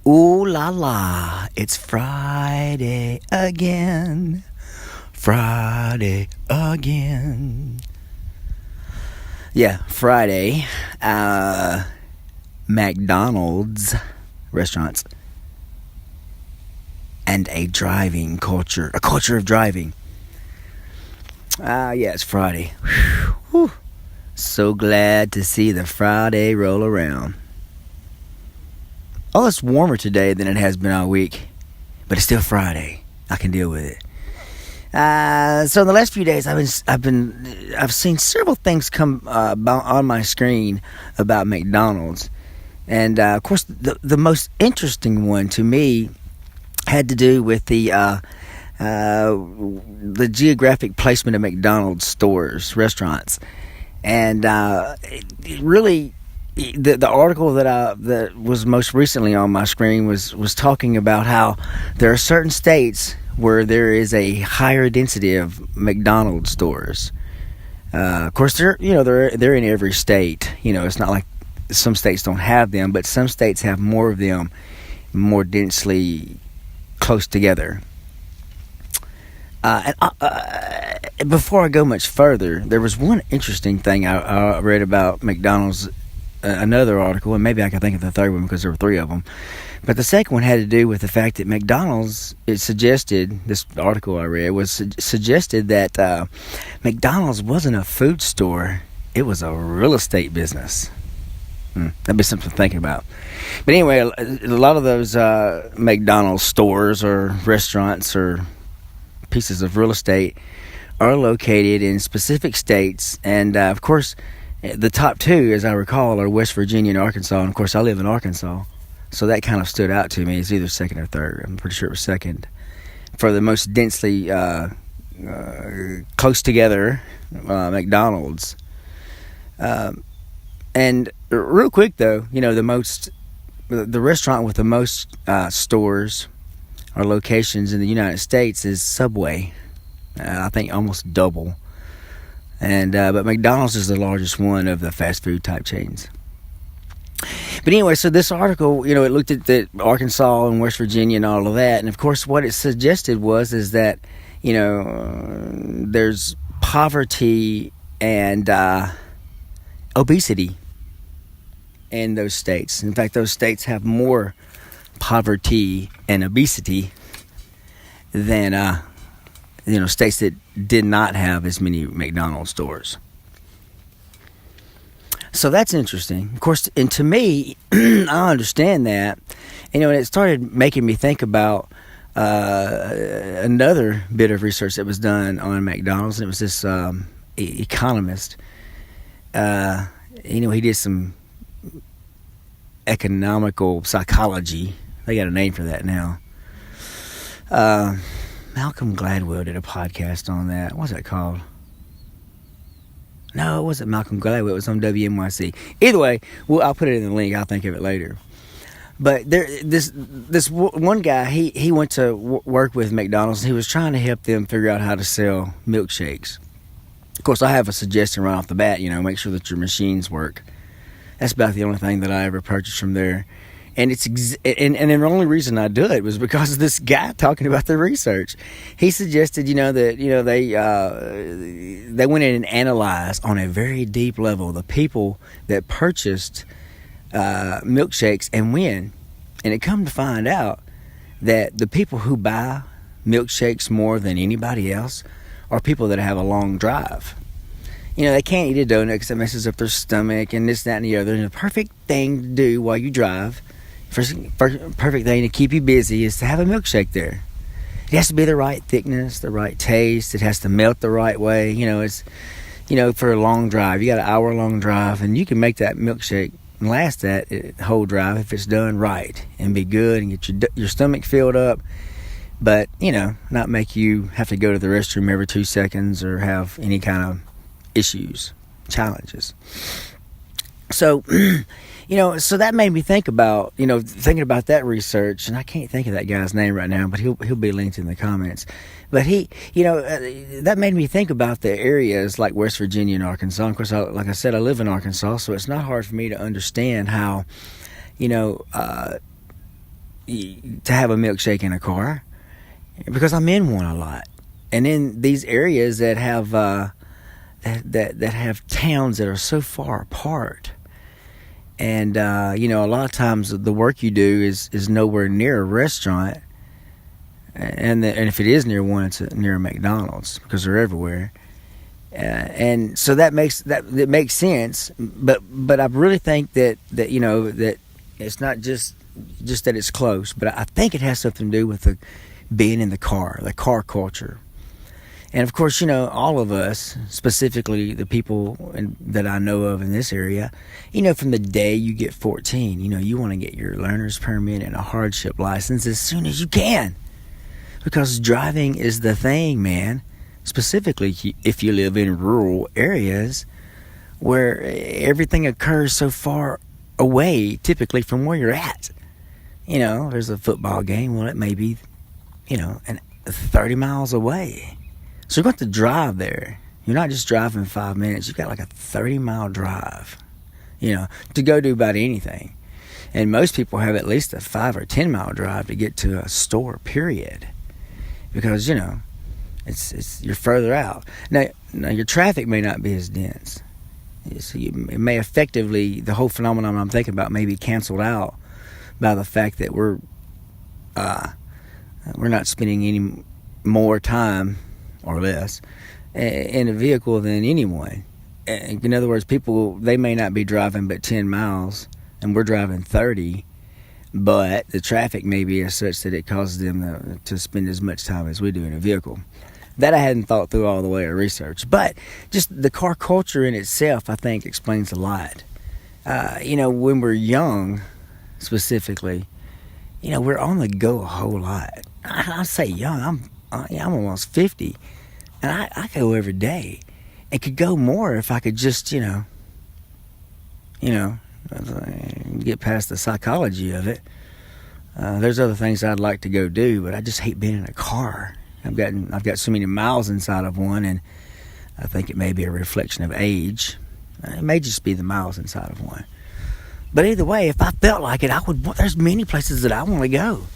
Ooh la la, it's Friday again. Friday again. Yeah, Friday. McDonald's restaurants and a driving culture. A culture of driving. Yeah, it's Friday. Whew. So glad to see the Friday roll around. Oh, it's warmer today than it has been all week, but it's still Friday. I can deal with it. So in the last few days, I've seen several things come on my screen about McDonald's, and of course, the most interesting one to me had to do with the geographic placement of McDonald's stores, restaurants, and it really. The article that was most recently on my screen was talking about how there are certain states where there is a higher density of McDonald's stores. Of course, they're in every state. It's not like some states don't have them, but some states have more of them, more densely close together. Before I go much further, there was one interesting thing I read about McDonald's. Another article, and maybe I can think of the third one because there were three of them. But the second one had to do with the fact that McDonald's, this article I read, suggested that McDonald's wasn't a food store, it was a real estate business. That'd be something to think about. But anyway, a lot of those McDonald's stores or restaurants or pieces of real estate are located in specific states, and of course, the top two, as I recall, are West Virginia and Arkansas. And, of course, I live in Arkansas. So that kind of stood out to me. It's either second or third. I'm pretty sure it was second. For the most densely close together McDonald's. And real quick, though, the restaurant with the most stores or locations in the United States is Subway. I think almost double. And but McDonald's is the largest one of the fast food type chains. But anyway, so this article, it looked at the Arkansas and West Virginia and all of that, and of course, what it suggested is that there's poverty and obesity in those states. In fact, those states have more poverty and obesity than states that did not have as many McDonald's stores. So that's interesting. Of course, and to me, I understand that. And it started making me think about another bit of research that was done on McDonald's. And it was this economist. He did some economical psychology. They got a name for that now. Malcolm Gladwell did a podcast on that. What's that called? No, it wasn't Malcolm Gladwell. It was on WNYC. Either way, I'll put it in the link. I'll think of it later. But this one guy, he went to work with McDonald's. And he was trying to help them figure out how to sell milkshakes. Of course, I have a suggestion right off the bat. Make sure that your machines work. That's about the only thing that I ever purchased from there. And and the only reason I do it was because of this guy talking about the research. He suggested, that they went in and analyzed on a very deep level the people that purchased milkshakes and when. And it come to find out that the people who buy milkshakes more than anybody else are people that have a long drive. They can't eat a donut because it messes up their stomach and this, that, and the other. And the perfect thing to do while you drive, perfect thing to keep you busy, is to have a milkshake there. It has to be the right thickness, the right taste. It has to melt the right way. It's for a long drive. You got an hour-long drive, and you can make that milkshake last that whole drive if it's done right and be good and get your stomach filled up. But not make you have to go to the restroom every 2 seconds or have any kind of issues, challenges. So, so that made me think about, thinking about that research, and I can't think of that guy's name right now, but he'll be linked in the comments. But that made me think about the areas like West Virginia and Arkansas. Of course, like I said, I live in Arkansas, so it's not hard for me to understand how, to have a milkshake in a car because I'm in one a lot. And in these areas that have that have towns that are so far apart, and a lot of times the work you do is nowhere near a restaurant, and if it is near one, it's near a McDonald's because they're everywhere. And so that makes sense, but I really think that that it's not just that it's close, but I think it has something to do with being in the car culture. And of course, all of us, specifically the people that I know of in this area, from the day you get 14, you want to get your learner's permit and a hardship license as soon as you can, because driving is the thing, man. Specifically, if you live in rural areas where everything occurs so far away, typically from where you're at. There's a football game. Well, it may be, 30 miles away. So you're going to have to drive there. You're not just driving 5 minutes. You've got like a 30-mile drive, to go do about anything. And most people have at least a 5 or 10-mile drive to get to a store, period. Because, it's you're further out. Now your traffic may not be as dense. So it may effectively, the whole phenomenon I'm thinking about may be canceled out by the fact that we're not spending any more time or less in a vehicle than anyone. In other words, people, they may not be driving but 10 miles and we're driving 30, but the traffic may be as such that it causes them to spend as much time as we do in a vehicle. That I hadn't thought through all the way or researched. But just the car culture in itself, I think, explains a lot. When we're young, specifically, we're on the go a whole lot. I say young, I'm almost 50, and I go every day, and could go more if I could just, get past the psychology of it. There's other things I'd like to go do, but I just hate being in a car. I've got so many miles inside of one, and I think it may be a reflection of age. It may just be the miles inside of one. But either way, if I felt like it, there's many places that I want to go.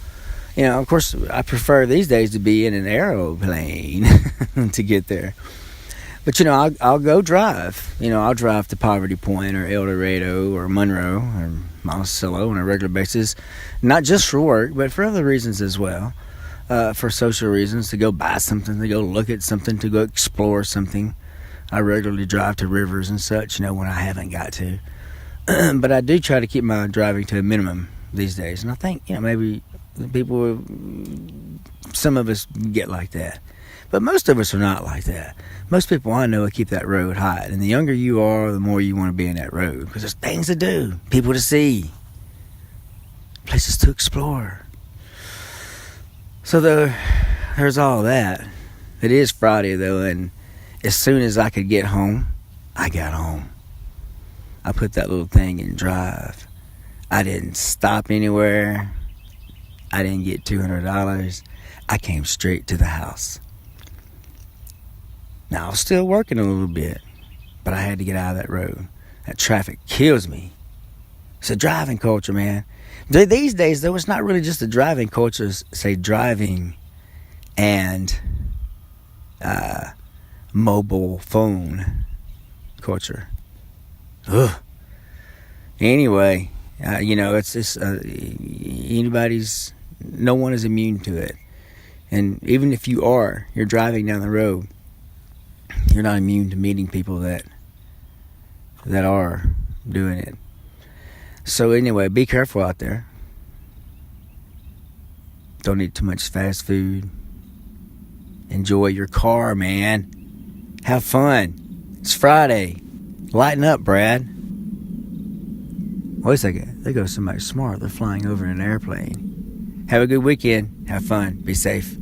Of course, I prefer these days to be in an aeroplane to get there. But, I'll go drive. I'll drive to Poverty Point or El Dorado or Monroe or Monticello on a regular basis. Not just for work, but for other reasons as well. For social reasons, to go buy something, to go look at something, to go explore something. I regularly drive to rivers and such, when I haven't got to. But I do try to keep my driving to a minimum these days. And I think, maybe some of us get like that. But most of us are not like that. Most people I know keep that road hot. And the younger you are, the more you want to be in that road. Because there's things to do, people to see, places to explore. So there's all that. It is Friday, though, and as soon as I could get home, I got home. I put that little thing in drive. I didn't stop anywhere. I didn't get $200. I came straight to the house. Now, I was still working a little bit, but I had to get out of that road. That traffic kills me. It's a driving culture, man. These days, though, it's not really just a driving culture, say driving and mobile phone culture. Ugh. Anyway, it's just no one is immune to it. And even if you're driving down the road, you're not immune to meeting people that are doing it. So anyway, be careful out there. Don't eat too much fast food. Enjoy your car, man. Have fun. It's Friday. Lighten up, Brad. Wait a second. There goes somebody smart. They're flying over in an airplane. Have a good weekend. Have fun. Be safe.